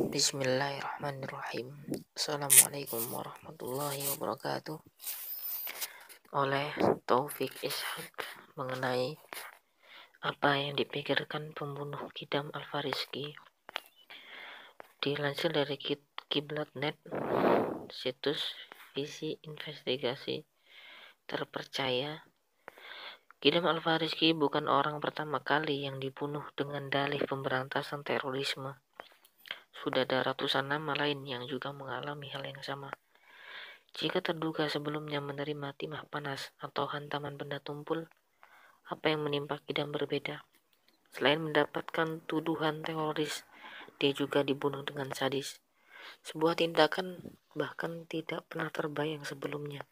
Bismillahirrahmanirrahim. Assalamualaikum warahmatullahi wabarakatuh. Oleh Taufik Ishak mengenai apa yang dipikirkan pembunuh Kidam Alvarizki. Dilansir dari Kiblat.net, situs visi investigasi terpercaya, Kidam Alvarizki bukan orang pertama kali yang dibunuh dengan dalih pemberantasan terorisme. Sudah ada ratusan nama lain yang juga mengalami hal yang sama. Jika terduga sebelumnya menerima timah panas atau hantaman benda tumpul, apa yang menimpa Kidam berbeda. Selain mendapatkan tuduhan teroris, dia juga dibunuh dengan sadis. Sebuah tindakan bahkan tidak pernah terbayang sebelumnya.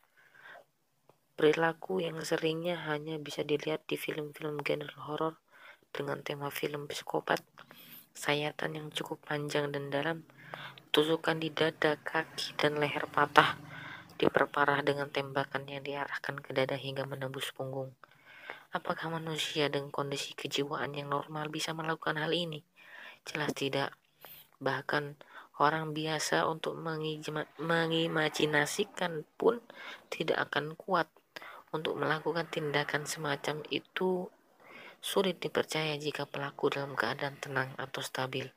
Perilaku yang seringnya hanya bisa dilihat di film-film genre horor dengan tema film psikopat, sayatan yang cukup panjang dan dalam, tusukan di dada, kaki, dan leher patah, diperparah dengan tembakan yang diarahkan ke dada hingga menembus punggung. Apakah manusia dengan kondisi kejiwaan yang normal bisa melakukan hal ini? Jelas tidak. Bahkan orang biasa untuk mengimajinasikan pun tidak akan kuat untuk melakukan tindakan semacam itu. Sulit dipercaya jika pelaku dalam keadaan tenang atau stabil.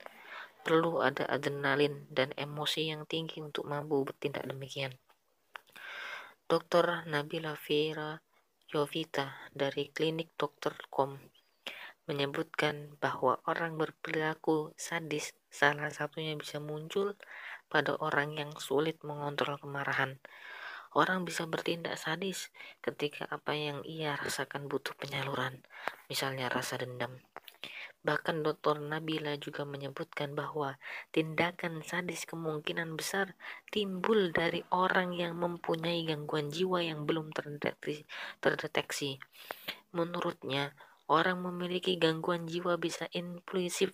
Perlu ada adrenalin dan emosi yang tinggi untuk mampu bertindak demikian. Dr. Nabila Vera Yovita dari klinik Dr.com menyebutkan bahwa orang berperilaku sadis salah satunya bisa muncul pada orang yang sulit mengontrol kemarahan. Orang bisa bertindak sadis ketika apa yang ia rasakan butuh penyaluran, misalnya rasa dendam. Bahkan Dr. Nabila juga menyebutkan bahwa tindakan sadis kemungkinan besar timbul dari orang yang mempunyai gangguan jiwa yang belum terdeteksi. Menurutnya, orang memiliki gangguan jiwa bisa impulsif.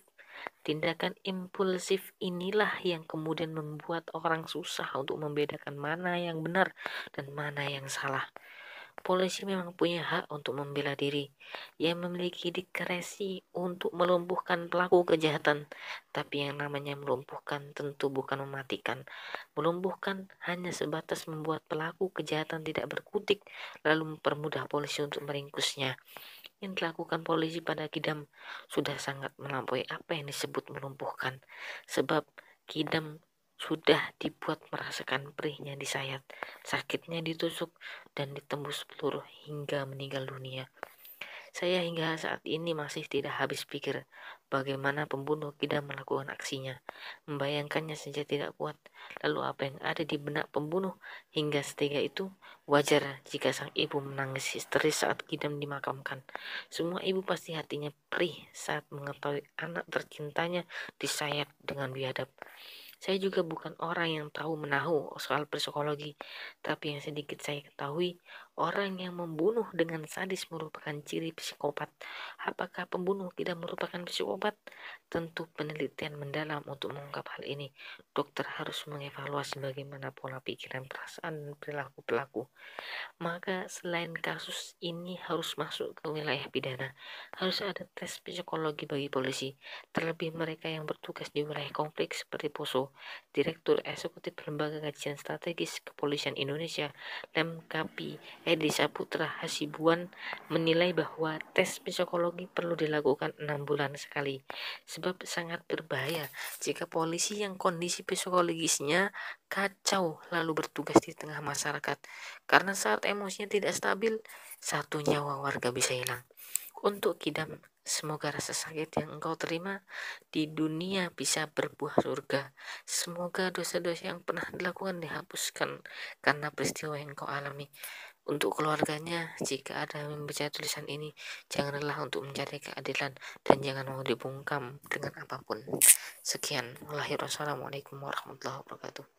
Tindakan impulsif inilah yang kemudian membuat orang susah untuk membedakan mana yang benar dan mana yang salah. Polisi memang punya hak untuk membela diri. Ia memiliki diskresi untuk melumpuhkan pelaku kejahatan. Tapi yang namanya melumpuhkan tentu bukan mematikan. Melumpuhkan hanya sebatas membuat pelaku kejahatan tidak berkutik, lalu mempermudah polisi untuk meringkusnya. Yang dilakukan polisi pada Kidam sudah sangat melampaui apa yang disebut melumpuhkan. Sebab Kidam sudah dibuat merasakan perihnya disayat, sakitnya ditusuk, dan ditembus peluru hingga meninggal dunia. Saya hingga saat ini masih tidak habis pikir bagaimana pembunuh Kidam melakukan aksinya. Membayangkannya saja tidak kuat. Lalu apa yang ada di benak pembunuh hingga setega itu? Wajar jika sang ibu menangis histeris saat Kidam dimakamkan. Semua ibu pasti hatinya perih saat mengetahui anak tercintanya disayat dengan biadab. Saya juga bukan orang yang tahu menahu soal psikologi, tapi yang sedikit saya ketahui, orang yang membunuh dengan sadis merupakan ciri psikopat. Apakah pembunuh tidak merupakan psikopat? Tentu penelitian mendalam untuk mengungkap hal ini. Dokter harus mengevaluasi bagaimana pola pikiran, perasaan, dan perilaku pelaku. Maka selain kasus ini harus masuk ke wilayah pidana, harus ada tes psikologi bagi polisi, terlebih mereka yang bertugas di wilayah konflik seperti Poso. Direktur Eksekutif Lembaga Kajian Strategis Kepolisian Indonesia, Lemkapi, Edi Saputra Hasibuan menilai bahwa tes psikologi perlu dilakukan 6 bulan sekali, sebab sangat berbahaya jika polisi yang kondisi psikologisnya kacau lalu bertugas di tengah masyarakat, karena saat emosinya tidak stabil, satu nyawa warga bisa hilang. Untuk Kidam, semoga rasa sakit yang engkau terima di dunia bisa berbuah surga. Semoga dosa-dosa yang pernah dilakukan dihapuskan karena peristiwa yang engkau alami. Untuk keluarganya, jika ada yang membaca tulisan ini, jangan lelah untuk mencari keadilan dan jangan mau dibungkam dengan apapun. Sekian. Wassalamualaikum warahmatullahi wabarakatuh.